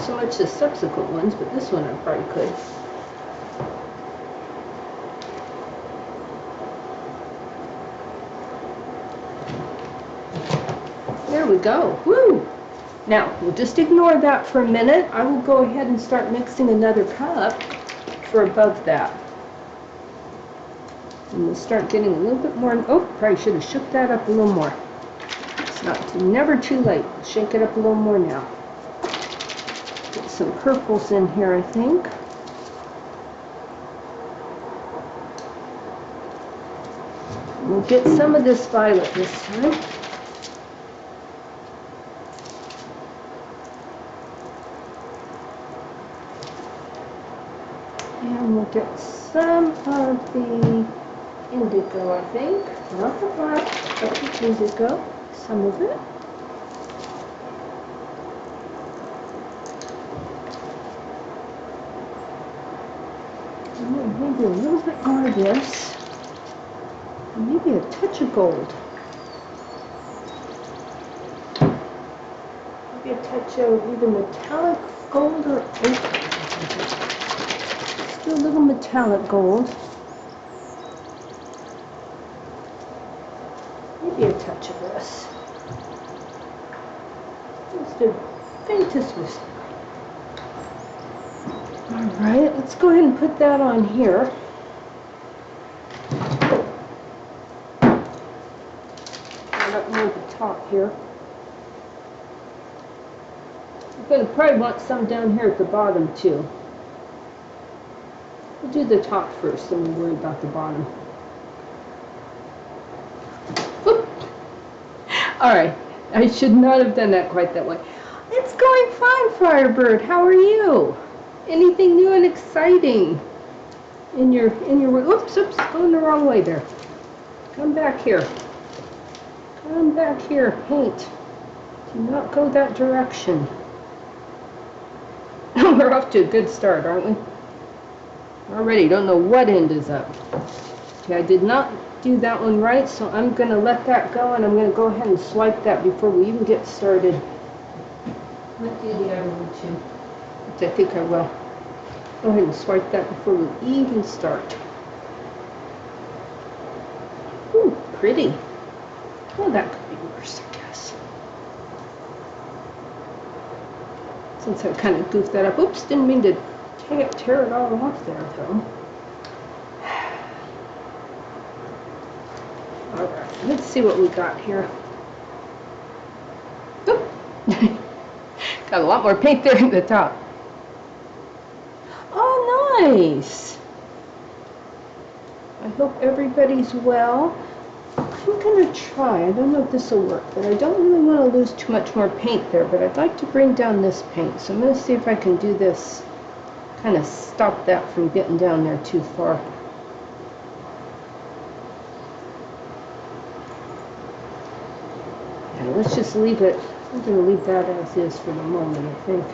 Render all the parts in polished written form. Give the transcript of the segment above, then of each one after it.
so much the subsequent ones, but this one I probably could. There we go. Woo! Now, we'll just ignore that for a minute. I will go ahead and start mixing another cup for above that. And we'll start getting a little bit more. Oh, probably should have shook that up a little more. It's never too late. Shake it up a little more now. Get some purples in here, I think. We'll get some of this violet this time. And we'll get some of the indigo, I think. Not the black, but the indigo. Some of it. And maybe a little bit more of this. And maybe a touch of gold. Maybe a touch of either metallic gold or ochre. Do a little metallic gold. Maybe a touch of this. Just the faintest whisper. Alright, let's go ahead and put that on here. Right up near the top here. I'm going to probably want some down here at the bottom too. We'll do the top first, then we'll worry about the bottom. Alright, I should not have done that quite that way. It's going fine, Firebird. How are you? Anything new and exciting in your oops, going the wrong way there. Come back here. Come back here, paint. Do not go that direction. We're off to a good start, aren't we? Already don't know what end is up. Okay, I did not do that one right, so I'm going to let that go, and I'm going to go ahead and swipe that before we even get started. Let's do the other one too, which I think I will. Go ahead and swipe that before we even start. Ooh, pretty. Well, that could be worse, I guess. Since I kind of goofed that up. Oops, didn't mean to tear it all off there, though. Alright, let's see what we got here. Oop. Got a lot more paint there at the top. Oh, nice! I hope everybody's well. I'm going to try. I don't know if this will work, but I don't really want to lose too much more paint there, but I'd like to bring down this paint. So I'm going to see if I can do this, kind of stop that from getting down there too far. Yeah, let's just leave it. I'm going to leave that as is for the moment, I think.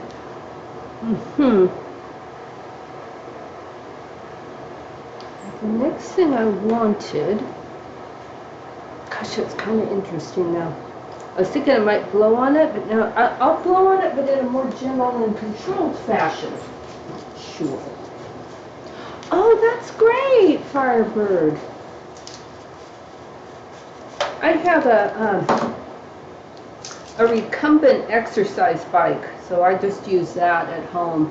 The next thing I wanted, gosh, it's kind of interesting now. I was thinking I might blow on it, but now I'll blow on it, but in a more gentle and controlled fashion. Sure. Oh, that's great, Firebird. I have a recumbent exercise bike, so I just use that at home.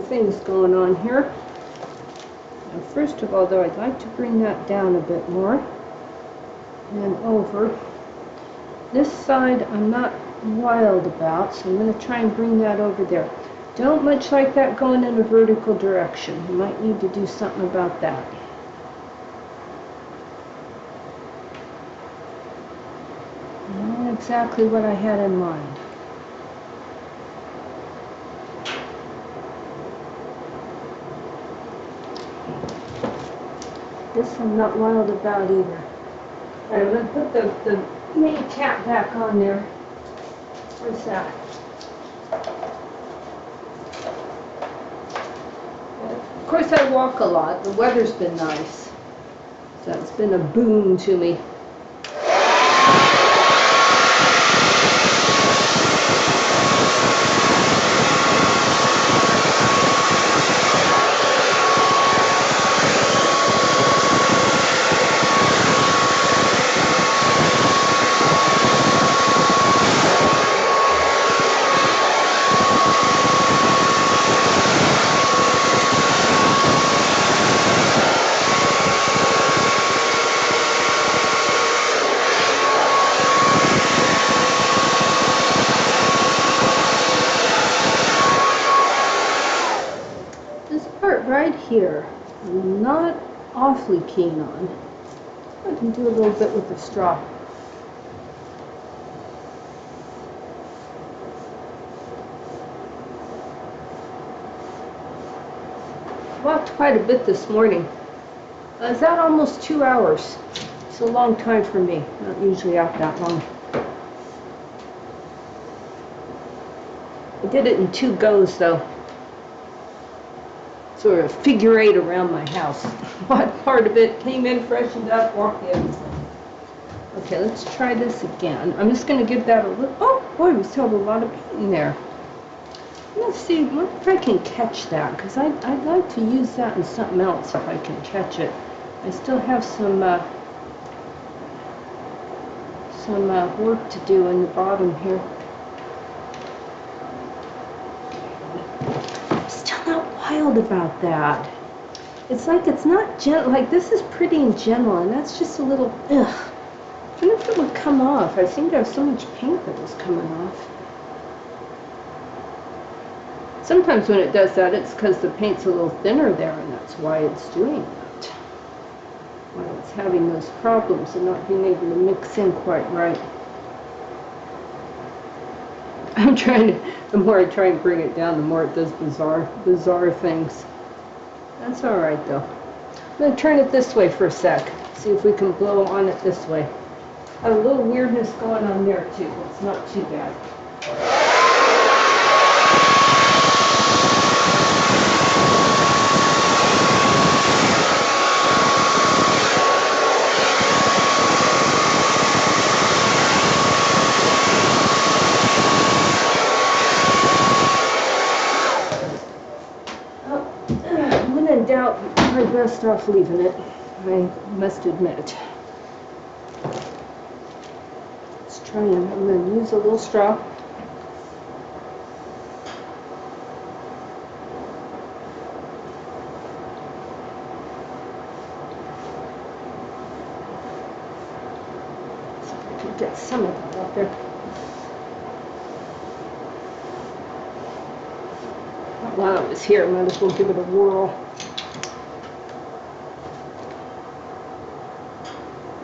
Things going on here. Now, first of all, though, I'd like to bring that down a bit more and over. This side I'm not wild about, so I'm going to try and bring that over there. Don't much like that going in a vertical direction. You might need to do something about that. Not exactly what I had in mind. This I'm not wild about either. All right, I'm going to put the main cap back on there. Where's that? Of course, I walk a lot. The weather's been nice. So it's been a boon to me. Right here, I'm not awfully keen on. I can do a little bit with the straw. Walked quite a bit this morning. I was out almost 2 hours. It's a long time for me. Not usually out that long. I did it in 2 goes though. Sort of figure 8 around my house. Bought part of it, came in, freshened up, walked the other side. Okay, let's try this again. I'm just going to give that a little. Oh boy, we still have a lot of paint in there. Let's see, I wonder if I can catch that, because I'd like to use that in something else if I can catch it. I still have some work to do in the bottom here. Wild about that. It's like it's not gentle. Like this is pretty and gentle, and that's just a little ugh. I wonder if it would come off. I seem to have so much paint that was coming off. Sometimes when it does that, it's because the paint's a little thinner there, and that's why it's doing that. Why it's having those problems and not being able to mix in quite right. I'm trying to, the more I try and bring it down, the more it does bizarre things. That's all right though. I'm going to turn it this way for a sec. See if we can blow on it this way. A little weirdness going on there too. It's not too bad. When in doubt, I'm best off leaving it, I must admit. Let's try and I'm going to use a little straw. So I can get some of that out there. While I was here, I might as well give it a whirl.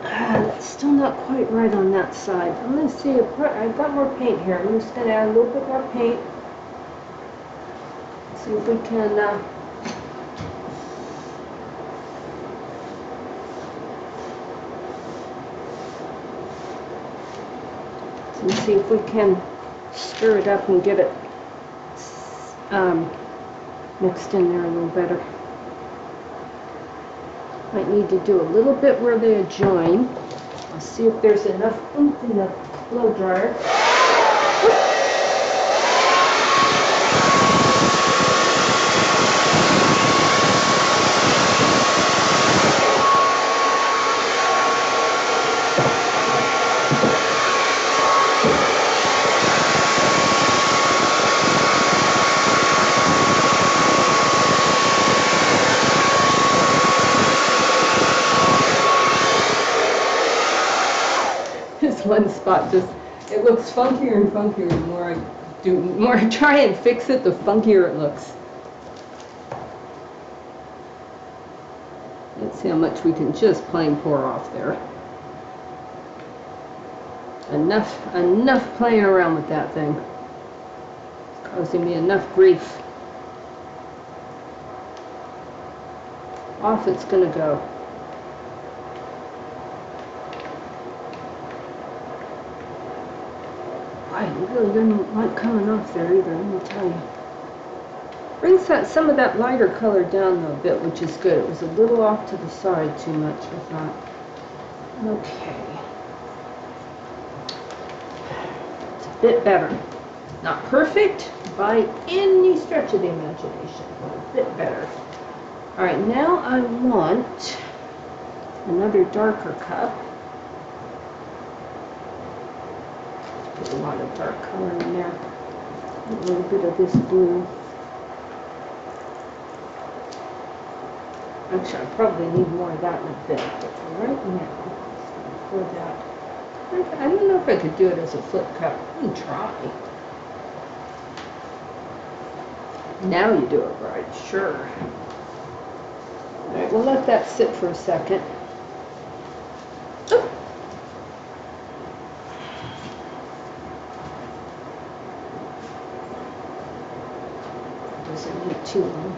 It's still not quite right on that side. I'm going to see if I've got more paint here. I'm just going to add a little bit more paint. See if we can see if we can stir it up and get it mixed in there a little better. Might need to do a little bit where they adjoin. I'll see if there's enough oomph in the blow dryer. This one spot just, it looks funkier and funkier the more I try and fix it, the funkier it looks. Let's see how much we can just plain pour off there. Enough playing around with that thing. It's causing me enough grief. Off it's gonna go. I really didn't like coming off there either, let me tell you. Brings some of that lighter color down though a bit, which is good. It was a little off to the side too much, I thought. Okay. It's a bit better. Not perfect by any stretch of the imagination, but a bit better. Alright, now I want another darker cup. Put a lot of dark color in there. A little bit of this blue. Actually, I probably need more of that in a bit, but for right now, let's pour that. I don't know if I could do it as a flip cup. I can try. Now you do it right, sure. Alright, we'll let that sit for a second. Oh. Doesn't need too long.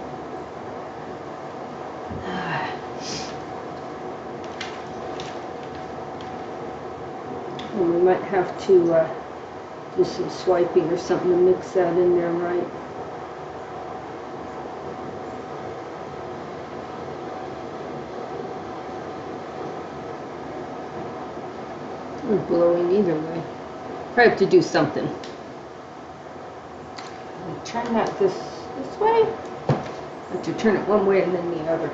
And we might have to do some swiping or something to mix that in there right. Or blowing either way. Probably have to do something. Turn that this way. I have to turn it one way and then the other.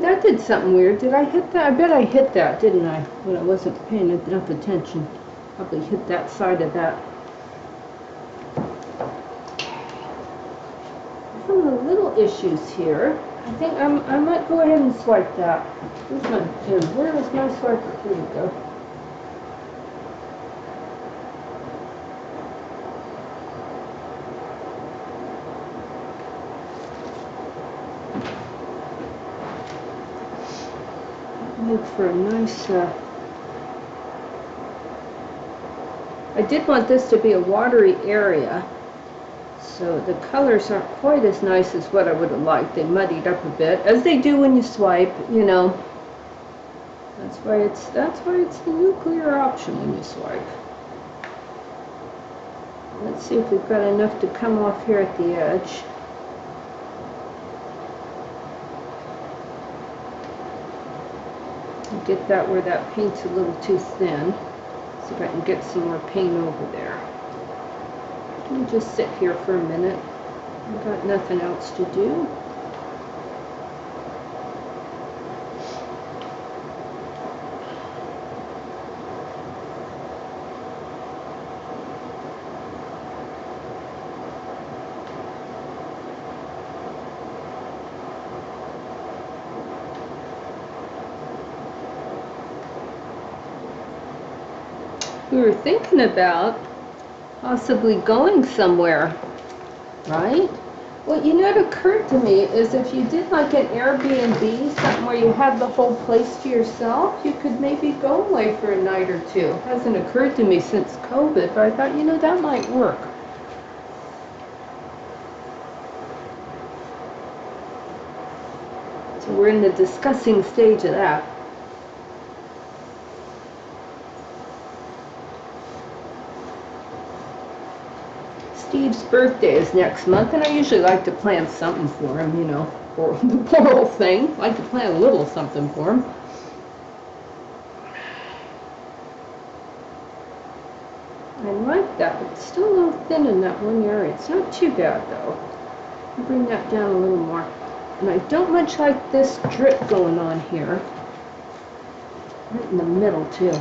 That did something weird. Did I hit that? I bet I hit that, didn't I? When I wasn't paying enough attention. Probably hit that side of that. Some of the little issues here. I think I might go ahead and swipe that. Where's my pin? Where is my swiper? Here we go. Look for a nice, I did want this to be a watery area, so the colors aren't quite as nice as what I would have liked. They muddied up a bit, as they do when you swipe, you know. That's why it's the nuclear option when you swipe. Let's see if we've got enough to come off here at the edge. Get that where that paint's a little too thin. See if I can get some more paint over there. Let me just sit here for a minute. I've got nothing else to do. We were thinking about possibly going somewhere, right? Well, you know, what occurred to me is if you did like an Airbnb, something where you had the whole place to yourself, you could maybe go away for a night or two. It hasn't occurred to me since COVID, but I thought, you know, that might work. So we're in the discussing stage of that. Steve's birthday is next month, and I usually like to plan something for him, you know, or the plural thing. I like to plan a little something for him. I like that, but it's still a little thin in that one area. It's not too bad, though. I'll bring that down a little more. And I don't much like this drip going on here. Right in the middle, too.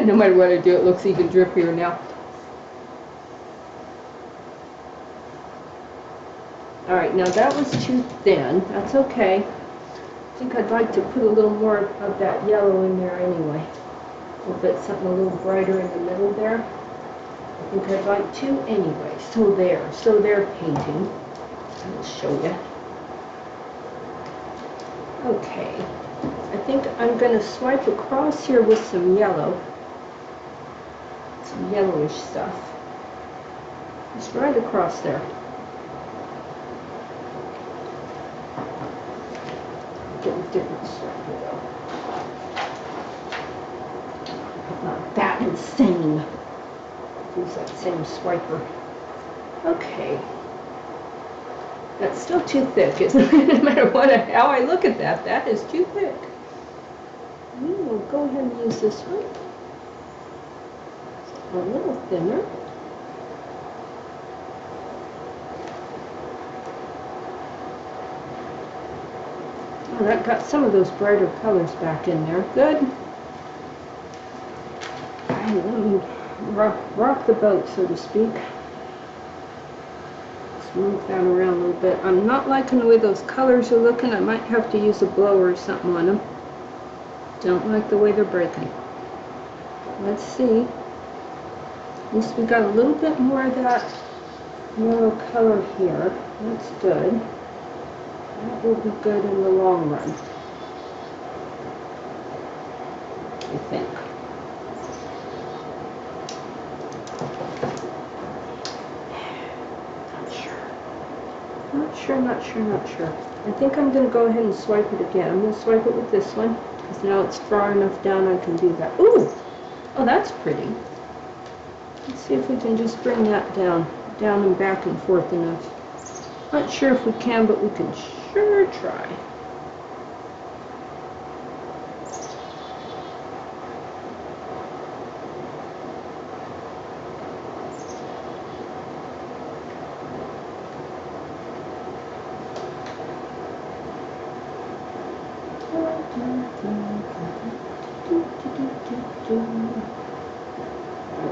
No matter what I do, it looks even drippier now. All right, now that was too thin. That's okay. I think I'd like to put a little more of that yellow in there anyway. We'll put something a little brighter in the middle there. I think I'd like to anyway. So they're painting. I'll show you. Okay. I think I'm going to swipe across here with some yellow. Some yellowish stuff. Just right across there. Get a different swiper though. Not that insane. Use that same swiper. Okay. That's still too thick, isn't it? No matter how I look at that, that is too thick. We will go ahead and use this one. A little thinner. Oh, that got some of those brighter colors back in there. Good. Let me rock the boat, so to speak. Move that around a little bit. I'm not liking the way those colors are looking. I might have to use a blower or something on them. Don't like the way they're breaking. Let's see. At least we got a little bit more of that yellow color here. That's good. That will be good in the long run, I think. Not sure. I think I'm going to go ahead and swipe it again. I'm going to swipe it with this one, because now it's far enough down I can do that. Ooh! Oh, that's pretty. Let's see if we can just bring that down and back and forth enough. Not sure if we can, but we can sure try.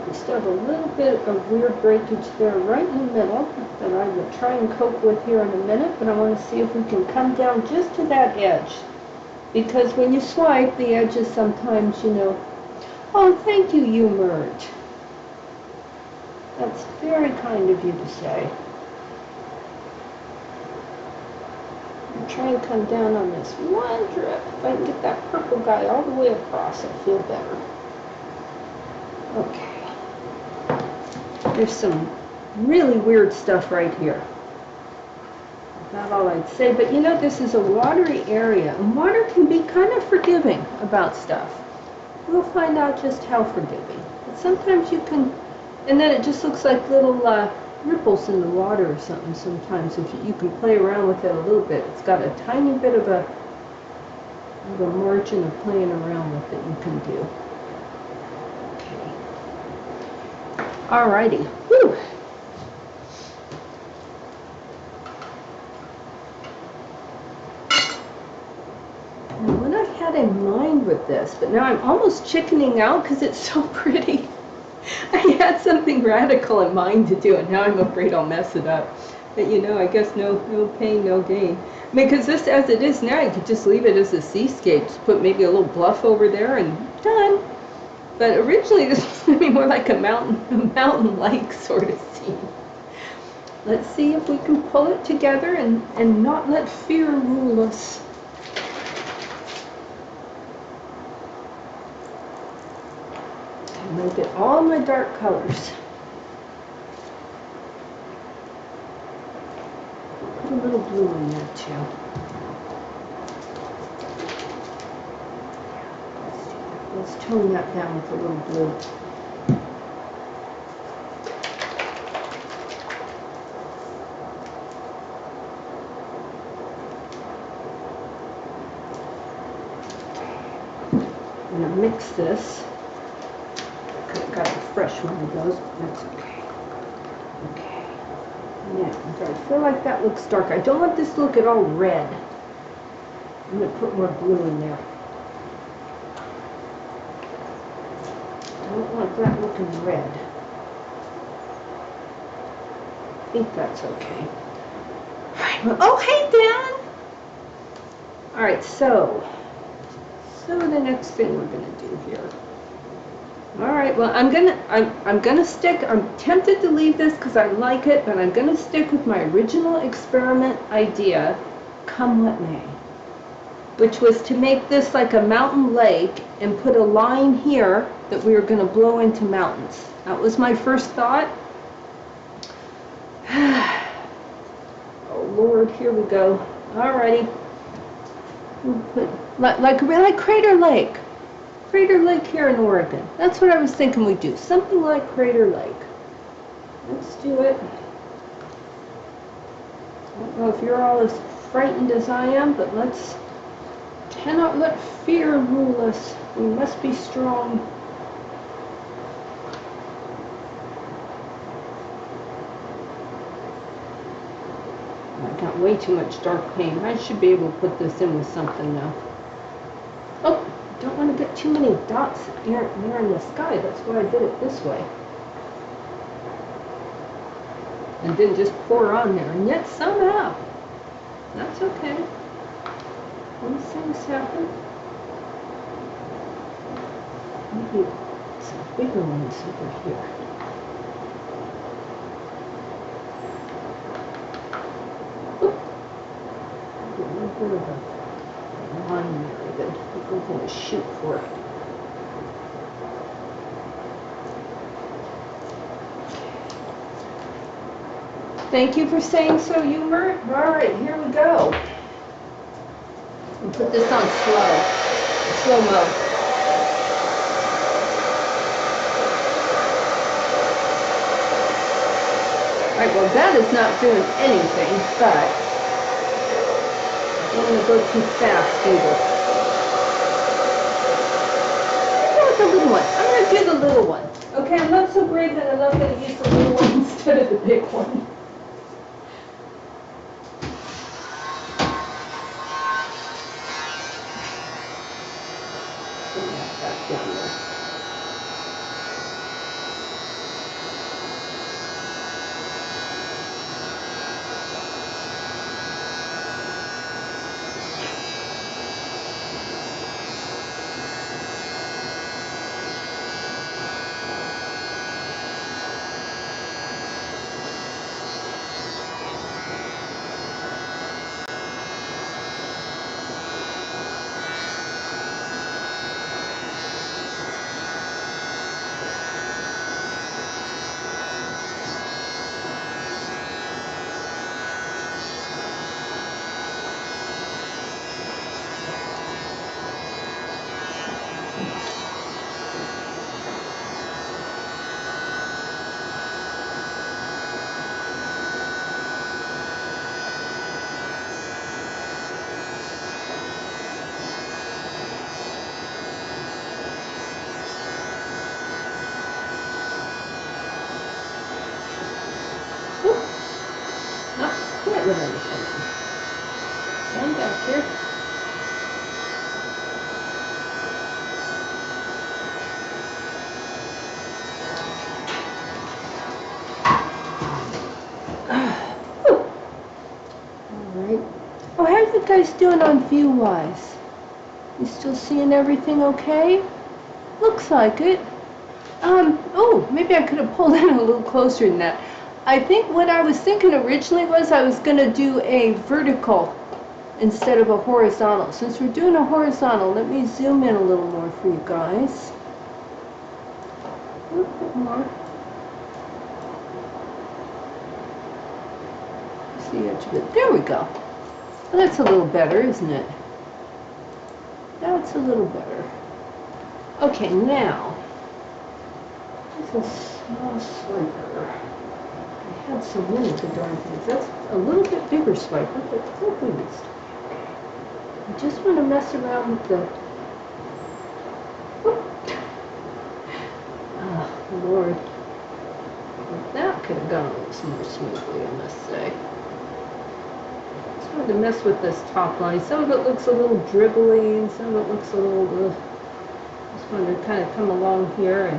We still have a little bit of weird breakage there right in the middle that I will try and cope with here in a minute, but I want to see if we can come down just to that edge. Because when you swipe, the edges sometimes, you know... Oh, thank you, you merge. That's very kind of you to say. I'll try and come down on this one drip. If I can get that purple guy all the way across, I'll feel better. Okay. There's some really weird stuff right here. Not all I'd say, but you know, this is a watery area, and water can be kind of forgiving about stuff. We'll find out just how forgiving. But sometimes you can, and then it just looks like little ripples in the water or something sometimes. If you can play around with it a little bit. It's got a tiny bit of a margin of playing around with it you can do. Alrighty. Whew. And what I had in mind with this, but now I'm almost chickening out because it's so pretty. I had something radical in mind to do, and now I'm afraid I'll mess it up. But you know, I guess no pain, no gain. I mean, because this, as it is now, you could just leave it as a seascape. Just put maybe a little bluff over there and done. But originally this was going to be more like a mountain lake sort of scene. Let's see if we can pull it together and not let fear rule us. I'm going to get all my dark colors. Put a little blue in there too. Let's tone that down with a little blue. I'm going to mix this. Could have got a fresh one of those, but that's okay. Okay. Now, I feel like that looks dark. I don't want this to look at all red. I'm going to put more blue in there. I don't want that looking red. I think that's okay. Oh, hey, Dan. All right, so the next thing we're gonna do here. All right, well, I'm gonna stick. I'm tempted to leave this because I like it, but I'm gonna stick with my original experiment idea, come what may, which was to make this like a mountain lake and put a line here that we were gonna blow into mountains. That was my first thought. Oh Lord, here we go. Alrighty. We'll put like Crater Lake. Crater Lake here in Oregon. That's what I was thinking we'd do. Something like Crater Lake. Let's do it. I don't know if you're all as frightened as I am, but cannot let fear rule us. We must be strong. I got way too much dark paint. I should be able to put this in with something now. Oh, don't want to get too many dots here in the sky. That's why I did it this way. And didn't just pour on there. And yet somehow, that's okay. These things happen. Maybe some bigger ones over here. A little bit of a line there that we're going to shoot for. Thank you for saying so, Humor. All right, here we go. We'll put this on slow mo. All right, well, that is not doing anything, but I don't want to go too fast either. Go with the little one. I'm going to do the little one. Okay, I'm not so brave that I'm not going to use the little one instead of the big one. Bring that back down there. With anything. Stand back here. Alright. Oh, how are you guys doing on view-wise? You still seeing everything okay? Looks like it. Oh, maybe I could have pulled in a little closer than that. I think what I was thinking originally was I was going to do a vertical instead of a horizontal. Since we're doing a horizontal, let me zoom in a little more for you guys. A little bit more. See the edge of it. There we go. Well, that's a little better, isn't it? That's a little better. Okay, now, this is a small swiper. I had so many good darn things. That's a little bit bigger swiper, but hopefully it's okay. I just want to mess around with the... Oh, Lord. Well, that could have gone a little more smoothly, I must say. Just wanted to mess with this top line. Some of it looks a little dribbly, and some of it looks a little... Just wanted to kind of come along here and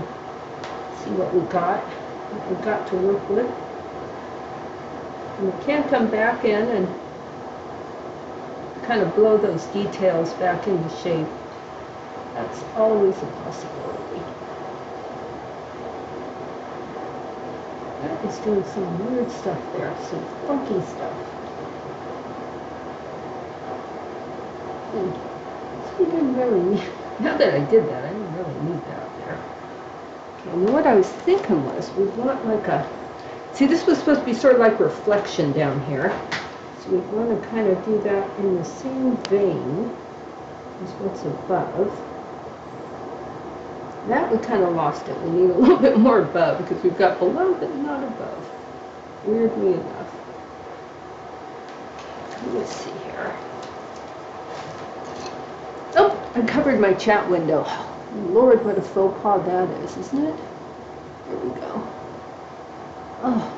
see what we got to work with. And we can come back in and kind of blow those details back into shape. That's always a possibility. That is doing some weird stuff there, some funky stuff. So you didn't really need, now that I did that, I didn't really need that there. Okay, and what I was thinking was, we'd want like a, see, this was supposed to be sort of like reflection down here. So we want to kind of do that in the same vein as what's above. That we kind of lost it. We need a little bit more above because we've got below but not above. Weirdly enough. Let's see here. Oh, I covered my chat window. Lord, what a faux pas that is, isn't it? Here we go. Oh,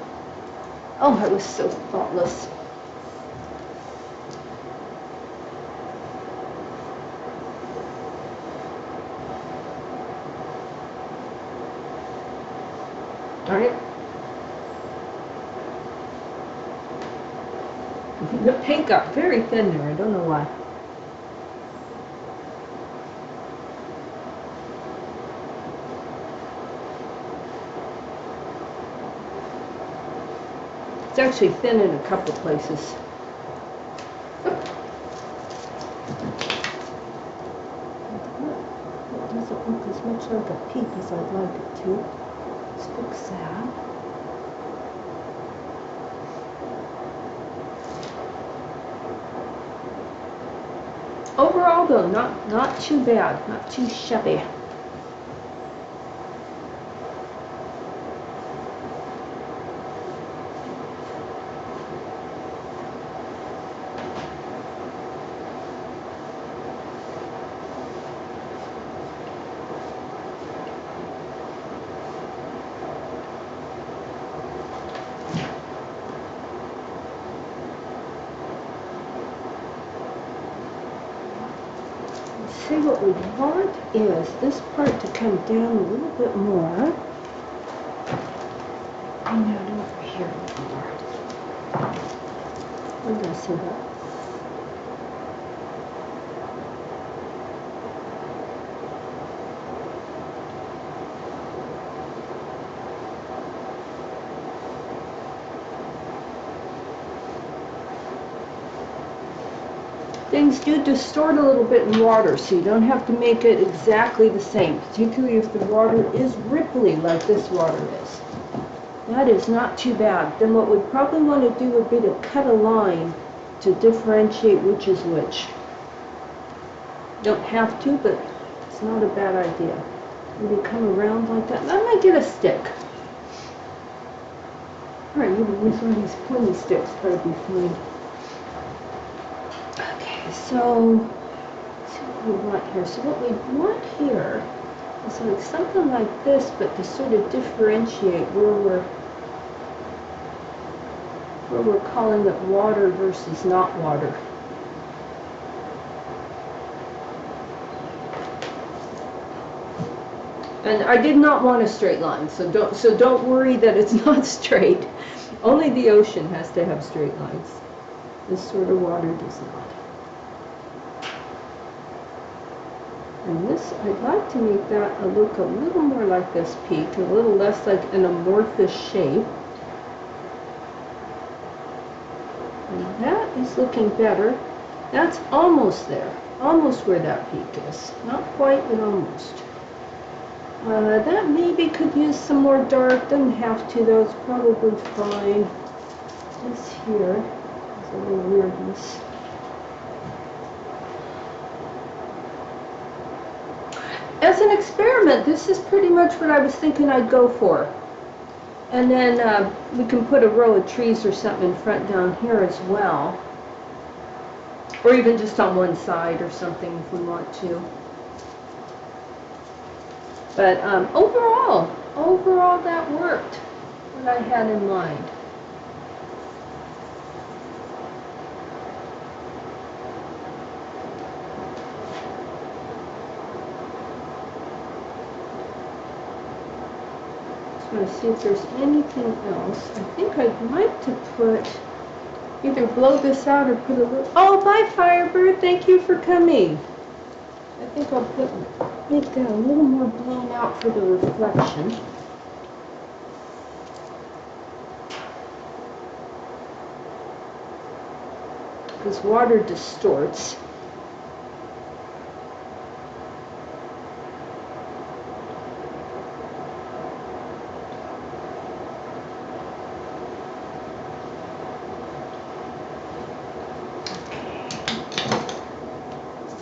I was so thoughtless. All right. The paint got very thin there. I don't know why. It's actually thin in a couple places. It doesn't look as much like a peak as I'd like it to. Let's fix that. Overall, though, not too bad, not too shabby. See, what we want is this part to come down a little bit more. And down over here a little more. Where did I see that? Things do distort a little bit in water, so you don't have to make it exactly the same, particularly if the water is ripply like this water is. That is not too bad. Then what we'd probably want to do would be to cut a line to differentiate which is which. Don't have to, but it's not a bad idea. Maybe come around like that. I might get a stick. Alright, you can use one of these pointy sticks, that'd be fine. So, let's see what we want here. So what we want here is like something like this, but to sort of differentiate where we're calling it water versus not water. And I did not want a straight line, so don't worry that it's not straight. Only the ocean has to have straight lines. This sort of water does not. And this, I'd like to make that look a little more like this peak, a little less like an amorphous shape. And that is looking better. That's almost there, almost where that peak is. Not quite, but almost. That maybe could use some more dark, doesn't have to though, it's probably fine. This here is a little weirdness. As an experiment, this is pretty much what I was thinking I'd go for. And then we can put a row of trees or something in front down here as well. Or even just on one side or something if we want to. But overall that worked, what I had in mind. Just want to see if there's anything else. I think I'd like to put, either blow this out or put a little... Oh, bye, Firebird. Thank you for coming. I think I'll make that a little more blown out for the reflection. Because water distorts.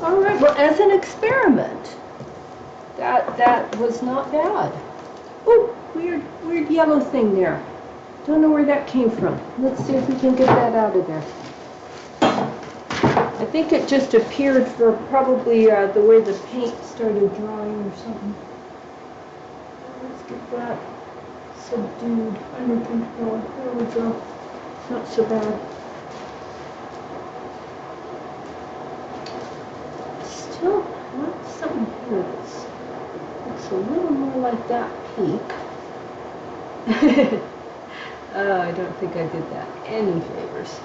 All right, well, as an experiment, that was not bad. Oh, weird yellow thing there. Don't know where that came from. Let's see if we can get that out of there. I think it just appeared for probably the way the paint started drying or something. Let's get that subdued, under control. There we go. It's not so bad. Still want something here that looks a little more like that peak. I don't think I did that any favors.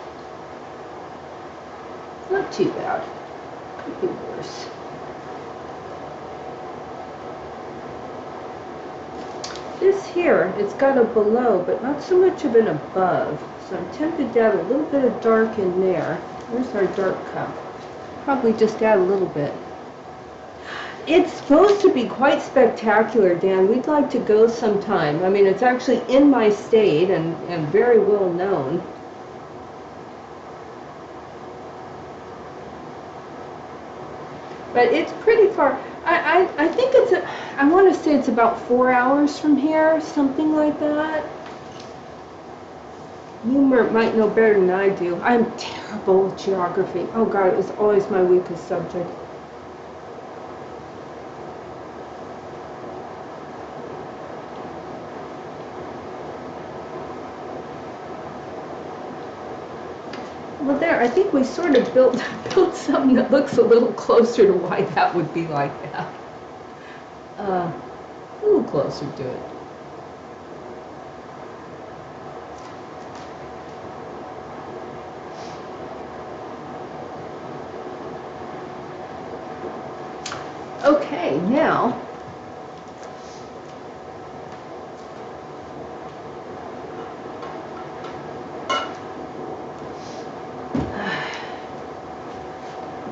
Not too bad. Could be worse. This here, it's got a below, but not so much of an above. So I'm tempted to add a little bit of dark in there. Where's our dark cup? Probably just add a little bit. It's supposed to be quite spectacular, Dan. We'd like to go sometime. I mean, it's actually in my state and very well known. But it's pretty far. I think it's, I want to say it's about 4 hours from here, something like that. You might know better than I do. I'm terrible with geography. Oh God, it was always my weakest subject. Well, there, I think we sort of built something that looks a little closer to why that would be like that. A little closer to it. Okay, now,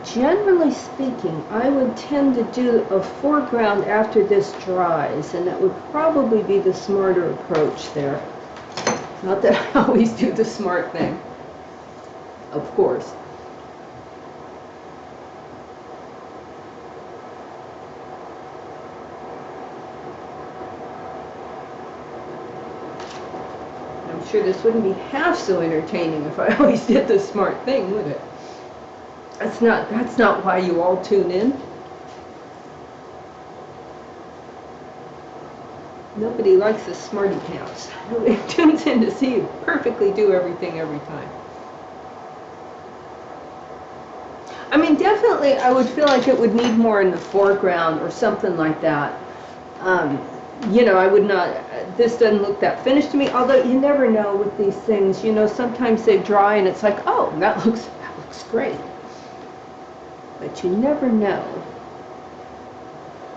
generally speaking, I would tend to do a foreground after this dries, and that would probably be the smarter approach there. Not that I always do the smart thing, of course. I'm sure this wouldn't be half so entertaining if I always did the smart thing, would it? That's not why you all tune in. Nobody likes the smarty pants. Nobody tunes in to see you perfectly do everything every time. I mean, definitely I would feel like it would need more in the foreground or something like that. You know, I would not, this doesn't look that finished to me, although you never know with these things. You know, sometimes they dry and it's like, oh, that looks great. But you never know.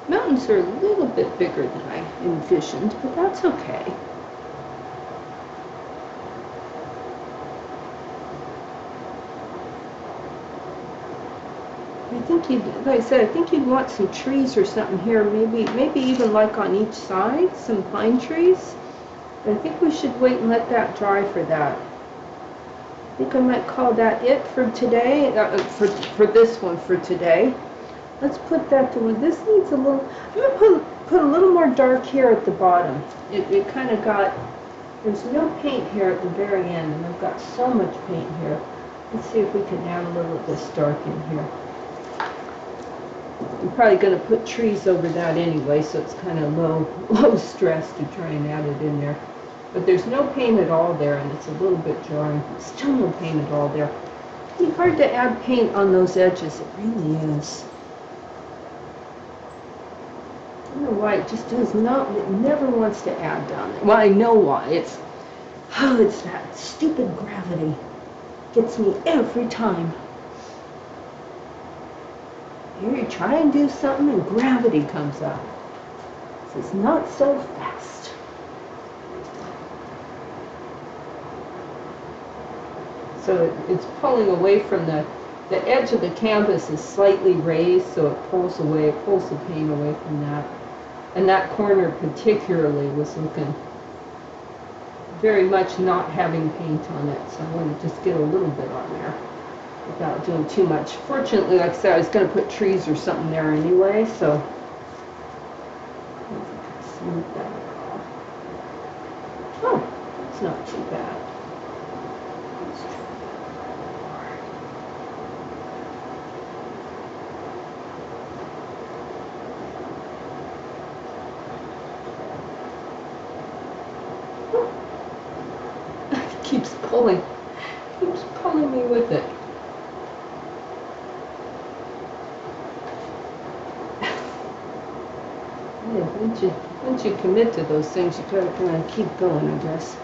Mountains are a little bit bigger than I envisioned, but that's okay. I think you'd, like I said, I think you'd want some trees or something here, maybe even like on each side, some pine trees. But I think we should wait and let that dry for that. I think I might call that it for today, for this one for today. Let's put that to one. This needs a little, I'm going to put a little more dark here at the bottom. It kind of got, there's no paint here at the very end, and I've got so much paint here. Let's see if we can add a little of this dark in here. I'm probably going to put trees over that anyway, so it's kind of low stress to try and add it in there. But there's no paint at all there, and it's a little bit dry. Still no paint at all there. It's hard to add paint on those edges. It really is. I don't know why it just does not. It never wants to add down there. Well, I know why. It's that stupid gravity. Gets me every time. Here you try and do something and gravity comes up. This is not so fast. So it's pulling away from the edge of the canvas is slightly raised, so it pulls the paint away from that. And that corner particularly was looking very much not having paint on it, so I want to just get a little bit on there without doing too much. Fortunately, like I said, I was going to put trees or something there anyway, so smooth that off. Oh, it's not too bad. Let's try that more. It keeps pulling me with it. Once you commit to those things, you gotta kind of keep going, I guess.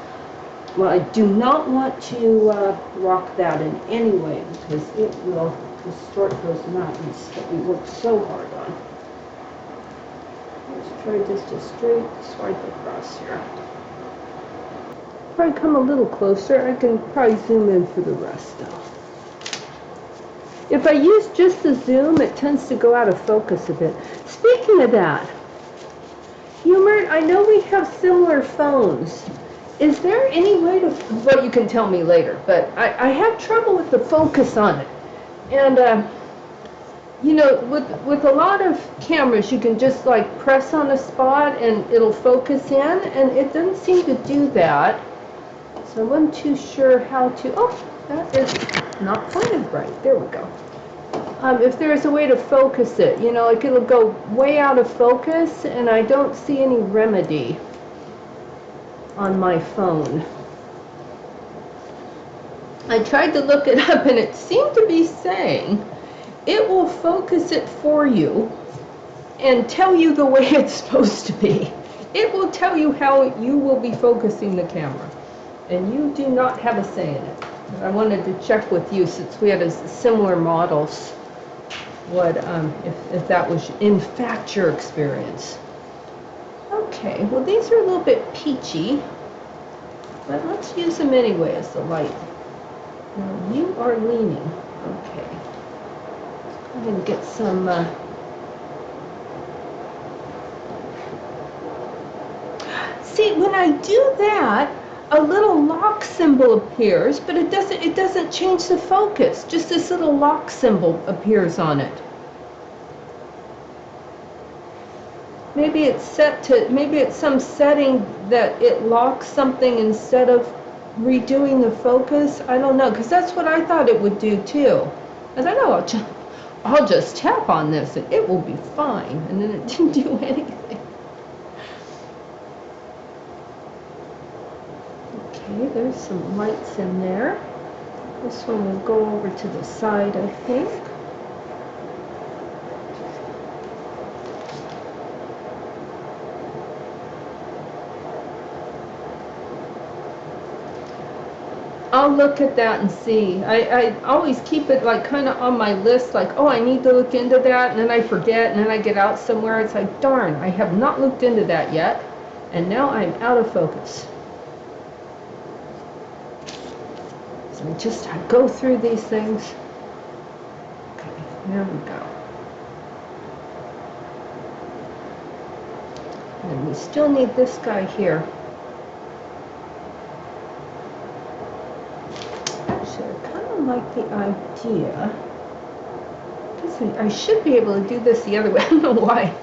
Well, I do not want to rock that in any way because it will distort those mountains that we work so hard on. Let's try just a straight swipe across here. If I come a little closer, I can probably zoom in for the rest though. If I use just the zoom, it tends to go out of focus a bit. Speaking of that, Humor, I know we have similar phones. Is there any way to, well, you can tell me later, but I have trouble with the focus on it. And, you know, with a lot of cameras, you can just like press on a spot and it'll focus in, and it doesn't seem to do that. So I wasn't too sure how to, oh, that is not pointed right. There we go. If there's a way to focus it, you know, like it'll go way out of focus, and I don't see any remedy on my phone. I tried to look it up, and it seemed to be saying it will focus it for you and tell you the way it's supposed to be. It will tell you how you will be focusing the camera, and you do not have a say in it. I wanted to check with you, since we had similar models, what if that was in fact your experience. Okay, well these are a little bit peachy, but let's use them anyway as the light. Now you are leaning. Okay, let's go ahead and get some see, when I do that, a little lock symbol appears, but it doesn't change the focus. Just this little lock symbol appears on it. Maybe it's set to, maybe it's some setting that it locks something instead of redoing the focus. I don't know, because that's what I thought it would do too. I thought, oh, I'll just tap on this and it will be fine. And then it didn't do anything. Okay, there's some lights in there. This one will go over to the side, I think. I'll look at that and see. I always keep it like kind of on my list, like, oh, I need to look into that, and then I forget, and then I get out somewhere. It's like, darn, I have not looked into that yet, and now I'm out of focus. So I go through these things. Okay, there we go. And we still need this guy here. Actually, I kind of like the idea. I should be able to do this the other way. I don't know why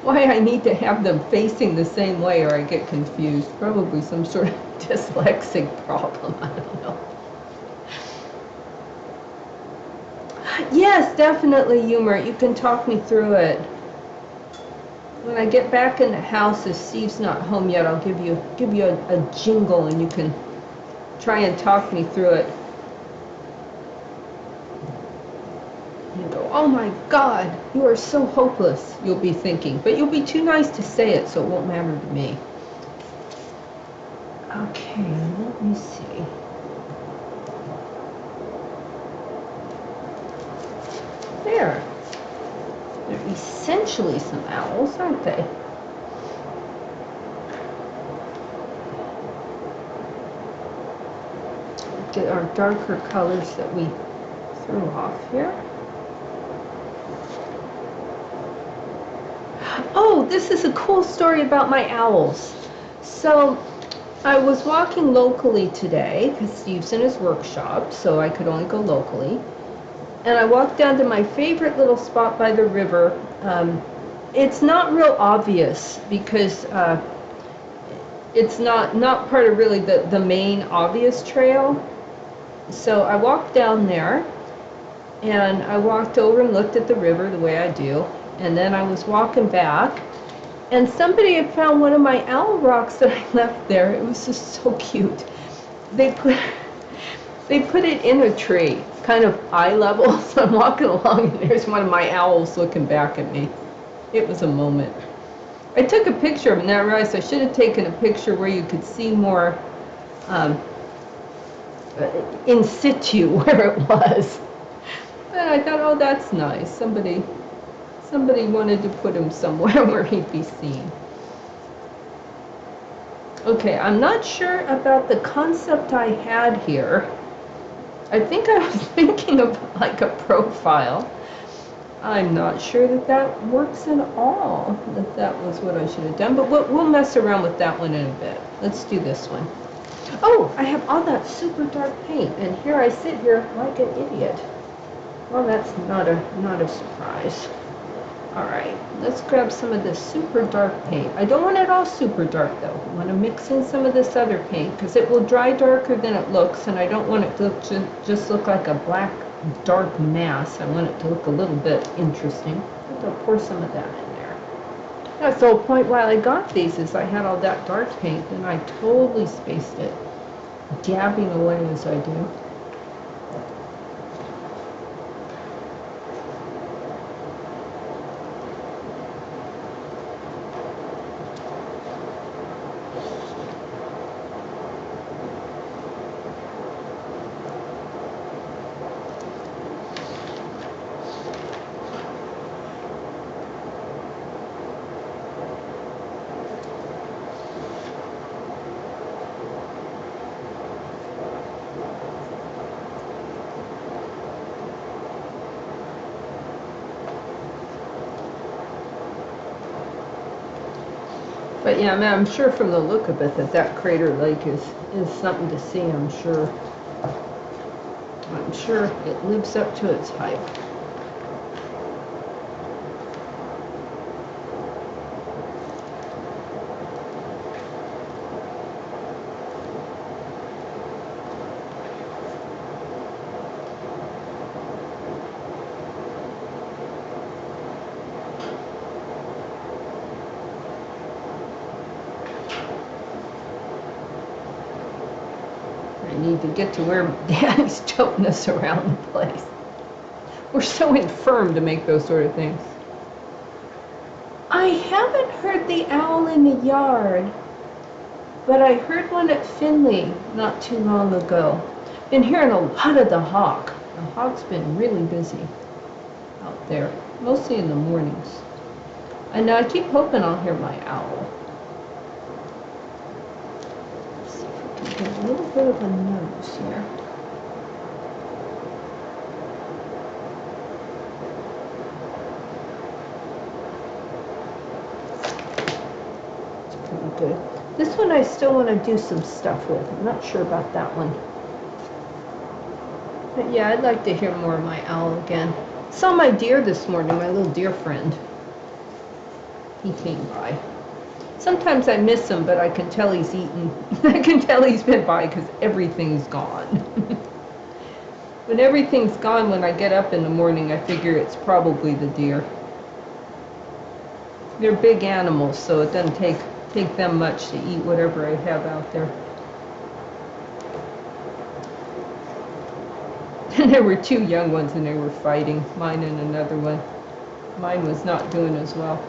I need to have them facing the same way, or I get confused. Probably some sort of dyslexic problem. I don't know. Yes, definitely, Humor. You can talk me through it. When I get back in the house, if Steve's not home yet, I'll give you a jingle, and you can try and talk me through it. You go, oh my God, you are so hopeless, you'll be thinking. But you'll be too nice to say it, so it won't matter to me. Okay, let me see. there. They're essentially some owls, aren't they? Get our darker colors that we threw off here. Oh, this is a cool story about my owls. So I was walking locally today because Steve's in his workshop, so I could only go locally. And I walked down to my favorite little spot by the river. It's not real obvious because it's not part of really the main obvious trail. So I walked down there, and I walked over and looked at the river the way I do, and then I was walking back, and somebody had found one of my owl rocks that I left there. It was just so cute. They put it in a tree, kind of eye level, so I'm walking along, and there's one of my owls looking back at me. It was a moment. I took a picture of it, and I realized I should have taken a picture where you could see more in situ where it was. And I thought, oh, that's nice. Somebody wanted to put him somewhere where he'd be seen. Okay, I'm not sure about the concept I had here. I think I was thinking of like a profile. I'm not sure that works at all, that was what I should have done, but we'll mess around with that one in a bit. Let's do this one. Oh, I have all that super dark paint, and here I sit here like an idiot. Well, that's not a surprise. All right, let's grab some of this super dark paint. I don't want it all super dark though. I want to mix in some of this other paint because it will dry darker than it looks, and I don't want it to just look like a black dark mass. I want it to look a little bit interesting. I'll pour some of that in there. That's the whole point while I got these is I had all that dark paint and I totally spaced it, dabbing away as I do. But yeah, man, I'm sure from the look of it that Crater Lake is something to see, I'm sure. I'm sure it lives up to its hype. Need to get to where Daddy's toting us around the place. We're so infirm to make those sort of things. I haven't heard the owl in the yard, but I heard one at Finley not too long ago. Been hearing a lot of the hawk. The hawk's been really busy out there, mostly in the mornings. And I keep hoping I'll hear my owl. A little bit of a nose here. It's pretty good. This one I still want to do some stuff with. I'm not sure about that one. But yeah, I'd like to hear more of my owl again. Saw my deer this morning, my little deer friend. He came by. Sometimes I miss him, but I can tell he's eaten. I can tell he's been by because everything's gone. When everything's gone, when I get up in the morning, I figure it's probably the deer. They're big animals, so it doesn't take them much to eat whatever I have out there. And there were two young ones, and they were fighting, mine and another one. Mine was not doing as well.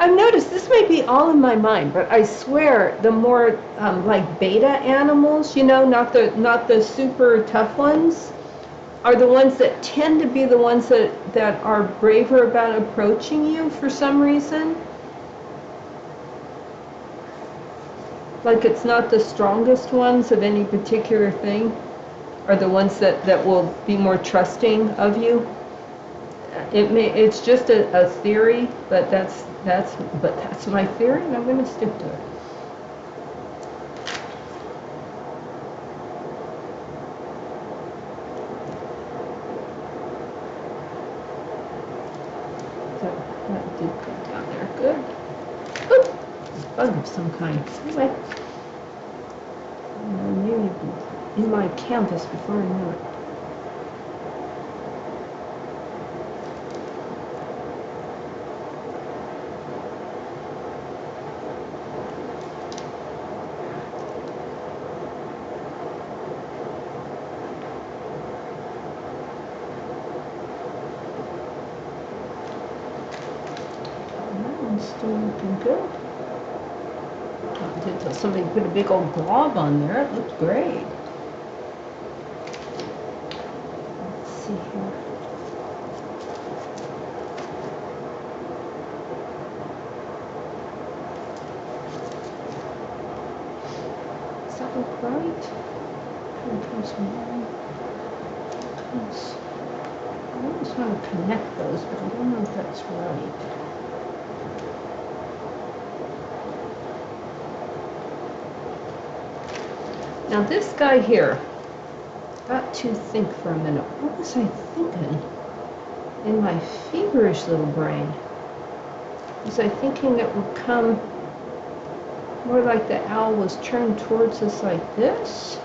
I've noticed, this may be all in my mind, but I swear the more like beta animals, you know, not the super tough ones, are the ones that tend to be the ones that are braver about approaching you for some reason. Like it's not the strongest ones of any particular thing, are the ones that will be more trusting of you. It's just a theory, but that's my theory, and I'm going to stick to it. That did go down there. Good. Oop! A bug of some kind. Anyway, I'm nearly in my canvas before I know it. Still looking good. Until somebody put a big old glob on there, it looked great. Let's see here. Does that look right? I always want to connect those, but I don't know if that's right. Now this guy here, got to think for a minute. What was I thinking in my feverish little brain? Was I thinking it would come more like the owl was turned towards us like this?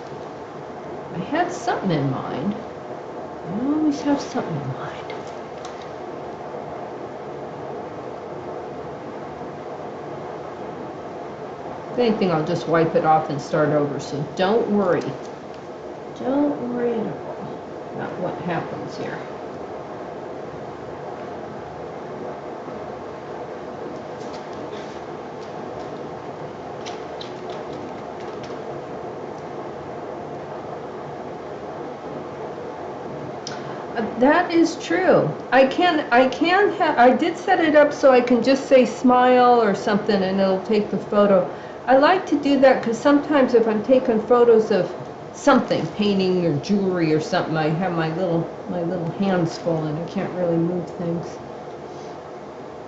I had something in mind. I always have something in mind. If anything, I'll just wipe it off and start over, so don't worry. Don't worry at all about what happens here. That is true. I did set it up so I can just say smile or something and it'll take the photo. I like to do that because sometimes if I'm taking photos of something, painting or jewelry or something, I have my little hands full and I can't really move things.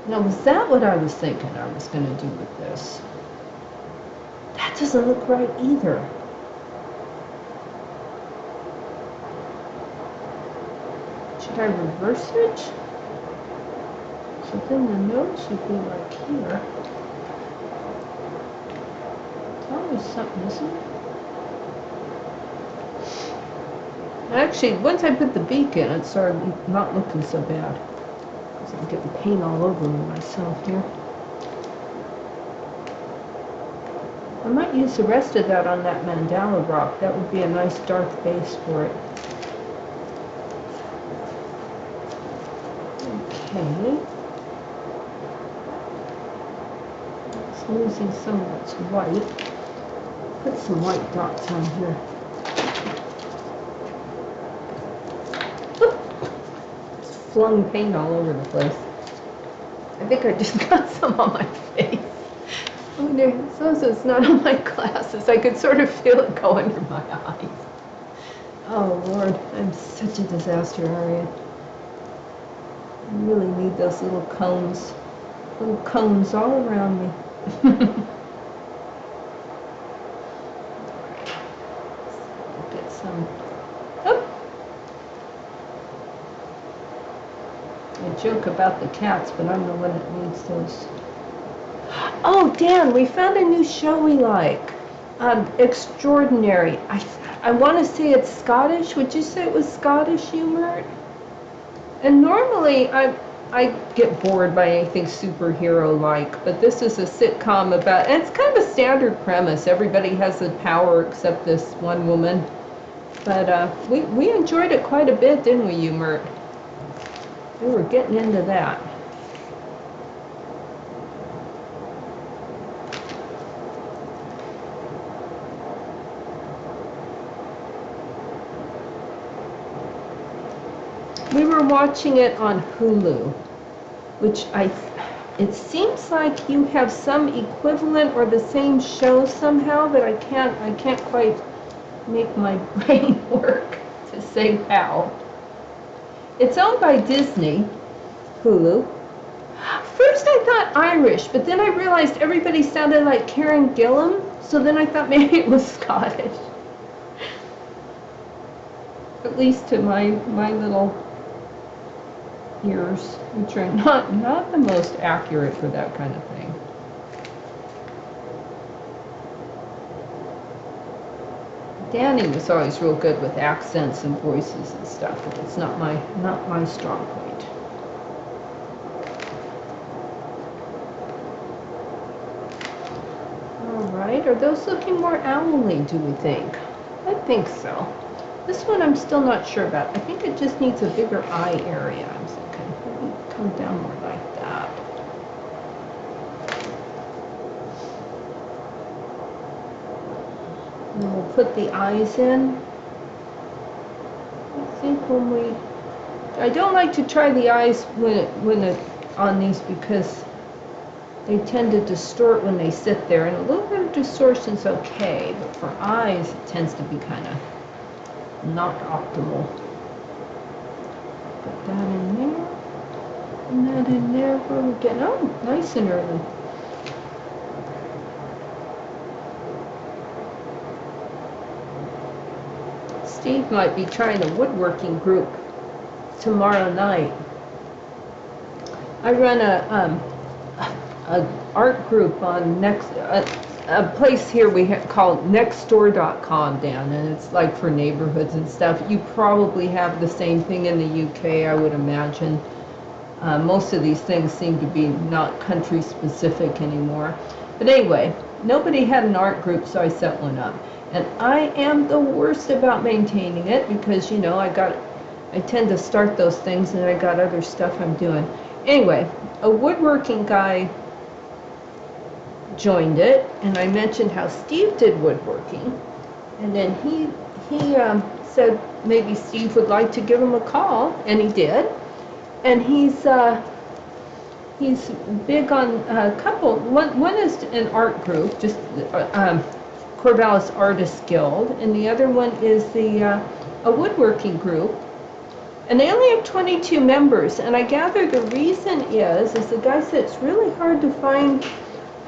Now, was that what I was thinking I was going to do with this? That doesn't look right either. Should I reverse it? So then the nose would be like here. It's always something, isn't it? Actually, once I put the beak in, it started not looking so bad. Because I'm getting paint all over myself here. I might use the rest of that on that mandala rock. That would be a nice dark base for it. Okay. It's losing some of its white. Put some white dots on here. It's flung paint all over the place. I think I just got some on my face. Oh dear, so it's not on my glasses. I could sort of feel it go under my eyes. Oh Lord, I'm such a disaster, Aria. I really need those little cones all around me. Get some. Oh. I joke about the cats, but I'm the one that needs those. Oh, Dan, we found a new show we like. Extraordinary. I want to say it's Scottish. Would you say it was Scottish humor? And normally I get bored by anything superhero-like, but this is a sitcom about, and it's kind of a standard premise. Everybody has the power except this one woman. But we enjoyed it quite a bit, didn't we, you, Mert? We were getting into that. We were watching it on Hulu, which it seems like you have some equivalent or the same show somehow, but I can't quite make my brain work to say how. It's owned by Disney, Hulu. First I thought Irish, but then I realized everybody sounded like Karen Gillan, so then I thought maybe it was Scottish. At least to my little ears, which are not the most accurate for that kind of thing. Danny was always real good with accents and voices and stuff, but it's not my strong point. All right, are those looking more owly, do we think? I think so. This one I'm still not sure about. I think it just needs a bigger eye area, I'm thinking. Maybe come down more like that. And we'll put the eyes in. I think I don't like to try the eyes on these because they tend to distort when they sit there, and a little bit of distortion's okay, but for eyes it tends to be kind of not optimal. Put that in there, and that in there. Where we get? Oh, nice and early. Steve might be trying a woodworking group tomorrow night. I run a art group on a place here we called nextdoor.com, Dan, and it's like for neighborhoods and stuff. You probably have the same thing in the UK, I would imagine. Most of these things seem to be not country specific anymore. But anyway, nobody had an art group, so I set one up. And I am the worst about maintaining it because, you know, I tend to start those things and I got other stuff I'm doing. Anyway, a woodworking guy joined it, and I mentioned how Steve did woodworking, and then he said maybe Steve would like to give him a call, and he did. And he's big on a couple. One is an art group, just Corvallis Artists Guild, and the other one is a woodworking group. And they only have 22 members, and I gather the reason is the guy said it's really hard to find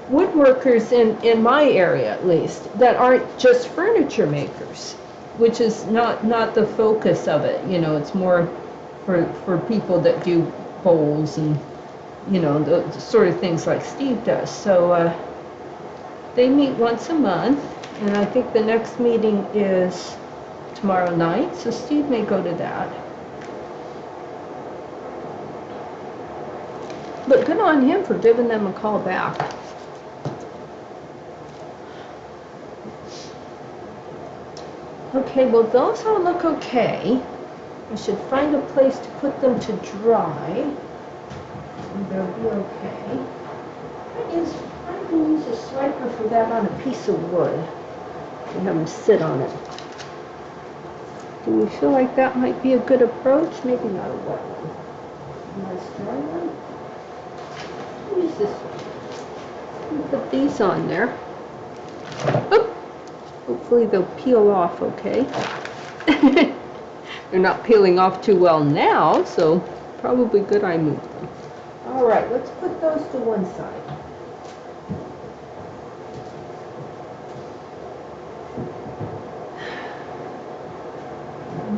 woodworkers in my area, at least, that aren't just furniture makers, which is not the focus of it. You know, it's more for people that do bowls and, you know, the sort of things like Steve does. So they meet once a month, and I think the next meeting is tomorrow night, so Steve may go to that. But good on him for giving them a call back. Okay, well, those all look okay. I should find a place to put them to dry, and they'll be okay. I can use a swiper for that on a piece of wood and have them sit on it. Do we feel like that might be a good approach? Maybe not a wet one. A nice dry one. Use this one. Put these on there. Oop. Hopefully they'll peel off okay. They're not peeling off too well now, so probably good I moved them. All right, let's put those to one side.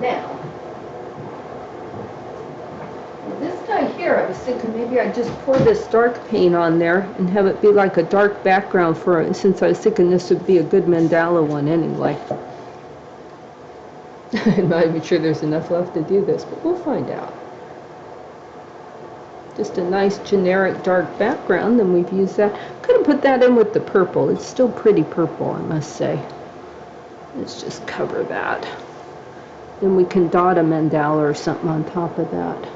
Now, this guy here, I was thinking maybe I'd just pour this dark paint on there and have it be like a dark background for it, since I was thinking this would be a good mandala one anyway. I'm not even sure there's enough left to do this, but we'll find out. Just a nice generic dark background, then we've used that. Could have put that in with the purple. It's still pretty purple, I must say. Let's just cover that. Then we can dot a mandala or something on top of that,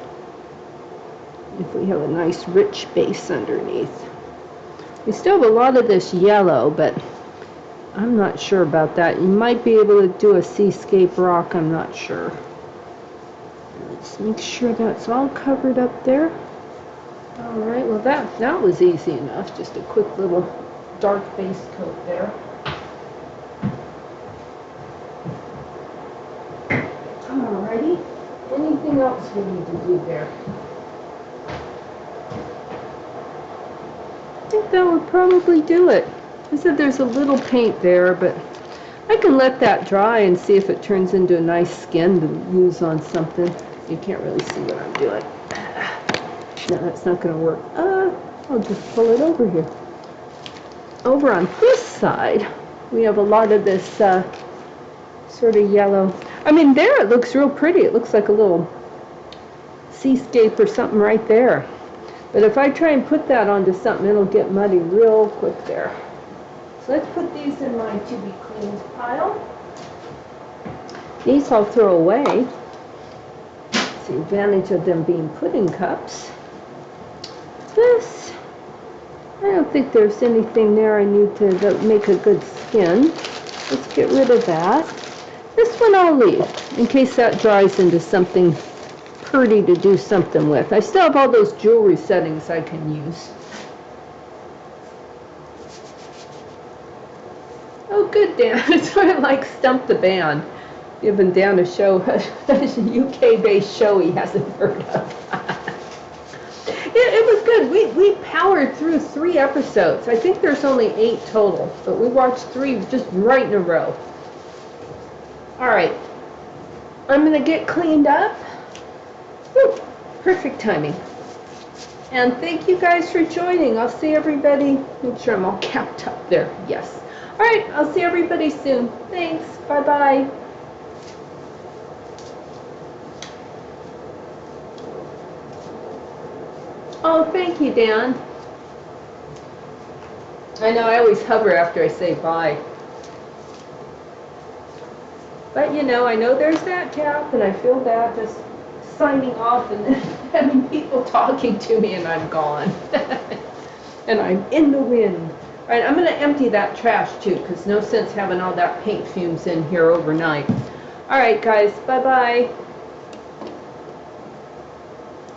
if we have a nice rich base underneath. We still have a lot of this yellow, but I'm not sure about that. You might be able to do a seascape rock, I'm not sure. There Let's make sure that's all covered up there. All right, well that was easy enough. Just a quick little dark base coat there. Alrighty, anything else we need to do there? I think that would probably do it. I said there's a little paint there, but I can let that dry and see if it turns into a nice skin to use on something. You can't really see what I'm doing. No, that's not going to work. I'll just pull it over here. Over on this side, we have a lot of this sort of yellow. I mean, there it looks real pretty. It looks like a little seascape or something right there. But if I try and put that onto something, it'll get muddy real quick there. So let's put these in my to be cleaned pile. These I'll throw away. That's the advantage of them being pudding cups. This, I don't think there's anything there I need to make a good skin. Let's get rid of that. This one I'll leave in case that dries into something pretty to do something with. I still have all those jewelry settings I can use. Oh, good, Dan. It's sort of like Stump the Band, giving Dan a show, a UK-based show he hasn't heard of. It was good. We powered through 3 episodes. I think there's only 8 total, but we watched 3 just right in a row. All right. I'm going to get cleaned up. Woo, perfect timing. And thank you guys for joining. I'll see everybody. Make sure I'm all capped up there. Yes. All right. I'll see everybody soon. Thanks. Bye-bye. Oh, thank you, Dan. I know I always hover after I say bye. But you know, I know there's that tap, and I feel bad just signing off and then having people talking to me and I'm gone. And I'm in the wind. All right, I'm going to empty that trash too, because no sense having all that paint fumes in here overnight. All right, guys, bye-bye.